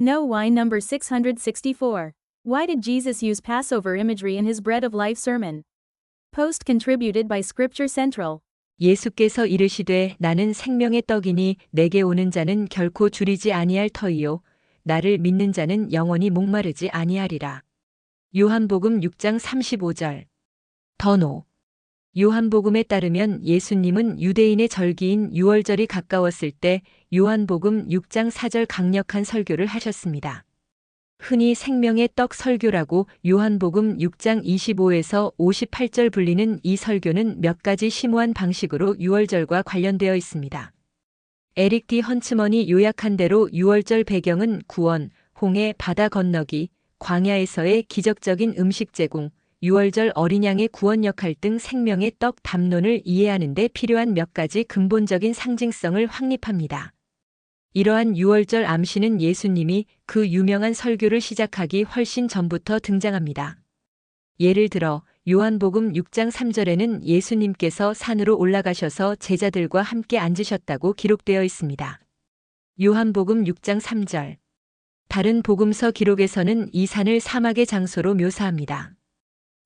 No. Why number 664. Why did Jesus use Passover imagery in his Bread of Life sermon? Post contributed by Scripture Central. 예수께서 이르시되 나는 생명의 떡이니 내게 오는 자는 결코 줄이지 아니할 터이요 나를 믿는 자는 영원히 목마르지 아니하리라. 요한복음 6장 35절. 더노. 요한복음에 따르면 예수님은 유대인의 절기인 유월절이 가까웠을 때 요한복음 6장 4절 강력한 설교를 하셨습니다. 흔히 생명의 떡 설교라고 요한복음 6장 25에서 58절 불리는 이 설교는 몇 가지 심오한 방식으로 유월절과 관련되어 있습니다. 에릭 D. 헌츠먼이 요약한 대로 유월절 배경은 구원, 홍해 바다 건너기, 광야에서의 기적적인 음식 제공, 유월절 어린 양의 구원 역할 등 생명의 떡 담론을 이해하는 데 필요한 몇 가지 근본적인 상징성을 확립합니다. 이러한 유월절 암시는 예수님이 그 유명한 설교를 시작하기 훨씬 전부터 등장합니다. 예를 들어 요한복음 6장 3절에는 예수님께서 산으로 올라가셔서 제자들과 함께 앉으셨다고 기록되어 있습니다. 요한복음 6장 3절. 다른 복음서 기록에서는 이 산을 사막의 장소로 묘사합니다.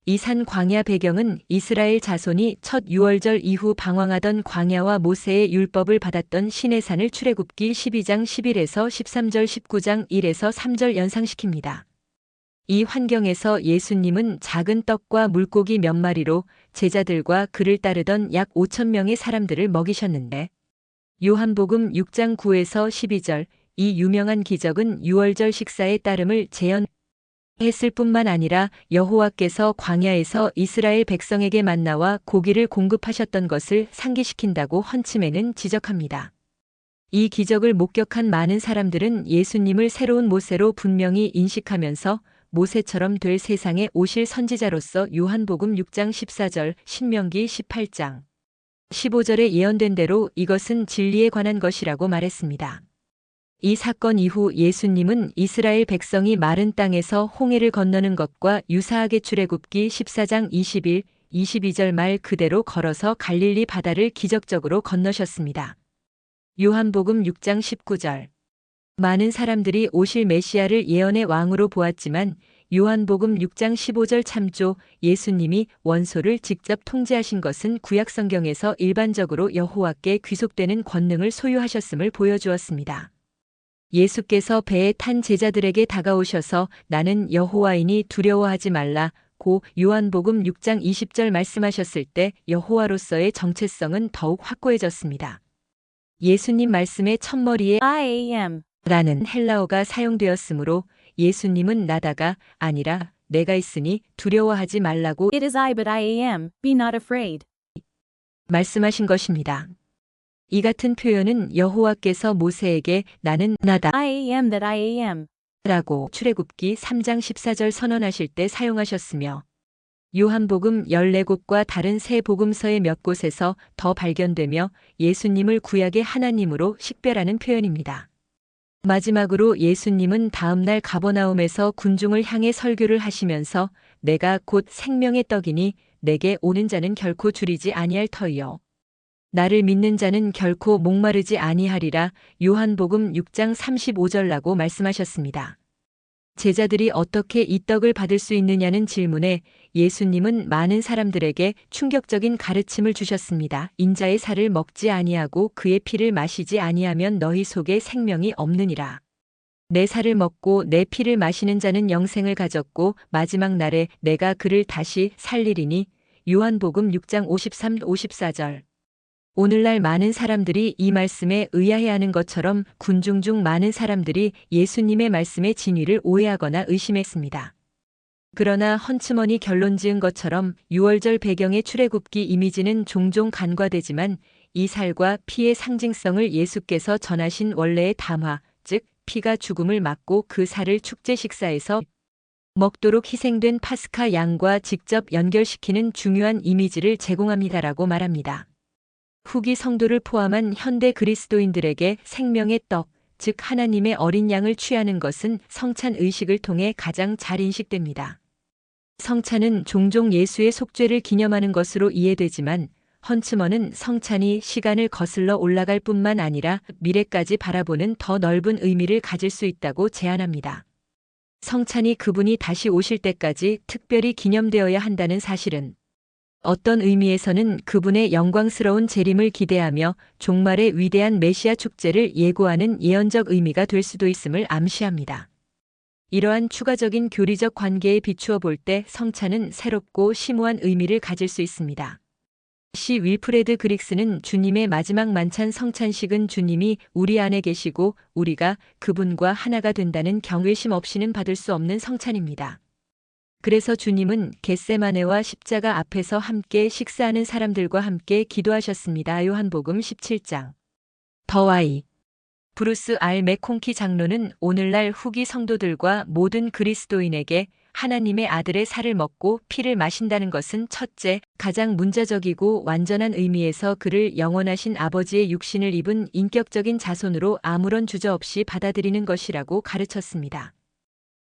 이 산 광야 배경은 이스라엘 자손이 첫 유월절 이후 방황하던 광야와 모세의 율법을 받았던 시내산을 출애굽기 12장 11에서 13절 19장 1에서 3절 연상시킵니다. 이 환경에서 예수님은 작은 떡과 물고기 몇 마리로 제자들과 그를 따르던 약 5천 명의 사람들을 먹이셨는데 요한복음 6장 9에서 12절 이 유명한 기적은 유월절 식사의 따름을 했을 뿐만 아니라 여호와께서 광야에서 이스라엘 백성에게 만나와 고기를 공급하셨던 것을 상기시킨다고 헌츠맨은 지적합니다. 이 기적을 목격한 많은 사람들은 예수님을 새로운 모세로 분명히 인식하면서 모세처럼 될 세상에 오실 선지자로서 요한복음 6장 14절, 신명기 18장 15절에 예언된 대로 이것은 진리에 관한 것이라고 말했습니다. 이 사건 이후 예수님은 이스라엘 백성이 마른 땅에서 홍해를 건너는 것과 유사하게 출애굽기 14장 21, 22절 말 그대로 걸어서 갈릴리 바다를 기적적으로 건너셨습니다. 요한복음 6장 19절. 많은 사람들이 오실 메시아를 예언의 왕으로 보았지만 요한복음 6장 15절 참조 예수님이 원소를 직접 통제하신 것은 구약성경에서 일반적으로 여호와께 귀속되는 권능을 소유하셨음을 보여주었습니다. 예수께서 배에 탄 제자들에게 다가오셔서 나는 여호와이니 두려워하지 말라 고 요한복음 6장 20절 말씀하셨을 때 여호와로서의 정체성은 더욱 확고해졌습니다. 예수님 말씀의 첫머리에 I am. 라는 헬라어가 사용되었으므로 예수님은 나다가 아니라 내가 있으니 두려워하지 말라고 It is I but I am, be not afraid. 말씀하신 것입니다. 이 같은 표현은 여호와께서 모세에게 나는 나다 I am that I am. 라고 출애굽기 3장 14절 선언하실 때 사용하셨으며 요한복음 14곳과 다른 세 복음서의 몇 곳에서 더 발견되며 예수님을 구약의 하나님으로 식별하는 표현입니다. 마지막으로 예수님은 다음날 가버나움에서 군중을 향해 설교를 하시면서 내가 곧 생명의 떡이니 내게 오는 자는 결코 줄이지 아니할 터이요 나를 믿는 자는 결코 목마르지 아니하리라 요한복음 6장 35절라고 말씀하셨습니다. 제자들이 어떻게 이 떡을 받을 수 있느냐는 질문에 예수님은 많은 사람들에게 충격적인 가르침을 주셨습니다. 인자의 살을 먹지 아니하고 그의 피를 마시지 아니하면 너희 속에 생명이 없느니라. 내 살을 먹고 내 피를 마시는 자는 영생을 가졌고 마지막 날에 내가 그를 다시 살리리니 요한복음 6장 53, 54절. 오늘날 많은 사람들이 이 말씀에 의아해하는 것처럼 군중 중 많은 사람들이 예수님의 말씀의 진위를 오해하거나 의심했습니다. 그러나 헌츠먼이 결론 지은 것처럼 유월절 배경의 출애굽기 이미지는 종종 간과되지만 이 살과 피의 상징성을 예수께서 전하신 원래의 담화, 즉 피가 죽음을 막고 그 살을 축제 식사에서 먹도록 희생된 파스카 양과 직접 연결시키는 중요한 이미지를 제공합니다라고 말합니다. 후기 성도를 포함한 현대 그리스도인들에게 생명의 떡, 즉 하나님의 어린 양을 취하는 것은 성찬 의식을 통해 가장 잘 인식됩니다. 성찬은 종종 예수의 속죄를 기념하는 것으로 이해되지만 헌츠머는 성찬이 시간을 거슬러 올라갈 뿐만 아니라 미래까지 바라보는 더 넓은 의미를 가질 수 있다고 제안합니다. 성찬이 그분이 다시 오실 때까지 특별히 기념되어야 한다는 사실은 어떤 의미에서는 그분의 영광스러운 재림을 기대하며 종말의 위대한 메시아 축제를 예고하는 예언적 의미가 될 수도 있음을 암시합니다. 이러한 추가적인 교리적 관계에 비추어 볼 때 성찬은 새롭고 심오한 의미를 가질 수 있습니다. 시 윌프레드 그릭스는 주님의 마지막 만찬 성찬식은 주님이 우리 안에 계시고 우리가 그분과 하나가 된다는 경외심 없이는 받을 수 없는 성찬입니다. 그래서 주님은 겟세마네와 십자가 앞에서 함께 식사하는 사람들과 함께 기도하셨습니다. 요한복음 17장. 더와이 브루스 R. 맥콩키 장로는 오늘날 후기 성도들과 모든 그리스도인에게 하나님의 아들의 살을 먹고 피를 마신다는 것은 첫째, 가장 문자적이고 완전한 의미에서 그를 영원하신 아버지의 육신을 입은 인격적인 자손으로 아무런 주저없이 받아들이는 것이라고 가르쳤습니다.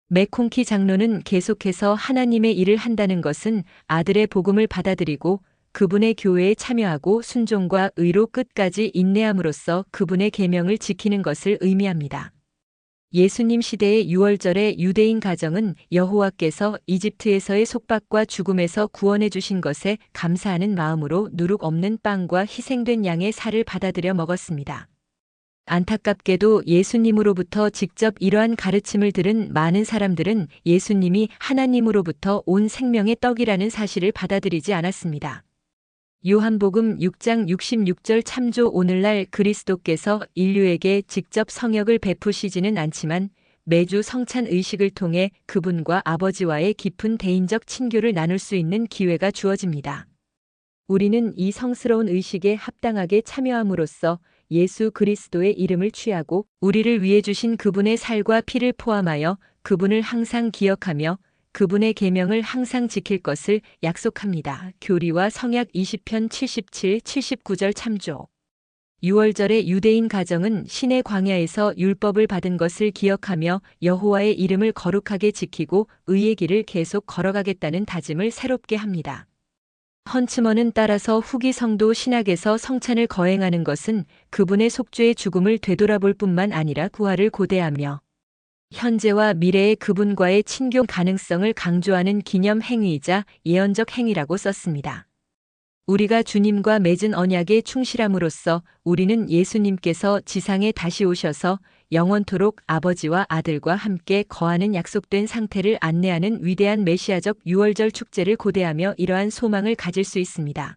맥콩키 장로는 계속해서 하나님의 일을 한다는 것은 아들의 복음을 받아들이고 그분의 교회에 참여하고 순종과 의로 끝까지 인내함으로써 그분의 계명을 지키는 것을 의미합니다. 예수님 시대의 6월절의 유대인 가정은 여호와께서 이집트에서의 속박과 죽음에서 구원해 주신 것에 감사하는 마음으로 누룩 없는 빵과 희생된 양의 살을 받아들여 먹었습니다. 안타깝게도 예수님으로부터 직접 이러한 가르침을 들은 많은 사람들은 예수님이 하나님으로부터 온 생명의 떡이라는 사실을 받아들이지 않았습니다. 요한복음 6장 66절 참조 오늘날 그리스도께서 인류에게 직접 성역을 베푸시지는 않지만 매주 성찬 의식을 통해 그분과 아버지와의 깊은 대인적 친교를 나눌 수 있는 기회가 주어집니다. 우리는 이 성스러운 의식에 합당하게 참여함으로써 예수 그리스도의 이름을 취하고 우리를 위해 주신 그분의 살과 피를 포함하여 그분을 항상 기억하며 그분의 계명을 항상 지킬 것을 약속합니다. 교리와 성약 20편 77, 79절 참조. 6월절의 유대인 가정은 신의 광야에서 율법을 받은 것을 기억하며 여호와의 이름을 거룩하게 지키고 의의 길을 계속 걸어가겠다는 다짐을 새롭게 합니다. 헌츠먼은 따라서 후기 성도 신학에서 성찬을 거행하는 것은 그분의 속죄의 죽음을 되돌아볼 뿐만 아니라 부활을 고대하며 현재와 미래의 그분과의 친교 가능성을 강조하는 기념 행위이자 예언적 행위라고 썼습니다. 우리가 주님과 맺은 언약에 충실함으로써 우리는 예수님께서 지상에 다시 오셔서 영원토록 아버지와 아들과 함께 거하는 약속된 상태를 안내하는 위대한 메시아적 6월절 축제를 고대하며 이러한 소망을 가질 수 있습니다.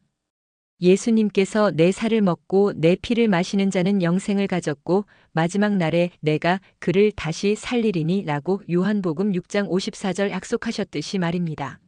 예수님께서 내 살을 먹고 내 피를 마시는 자는 영생을 가졌고 마지막 날에 내가 그를 다시 살리리니 라고 요한복음 6장 54절 약속하셨듯이 말입니다.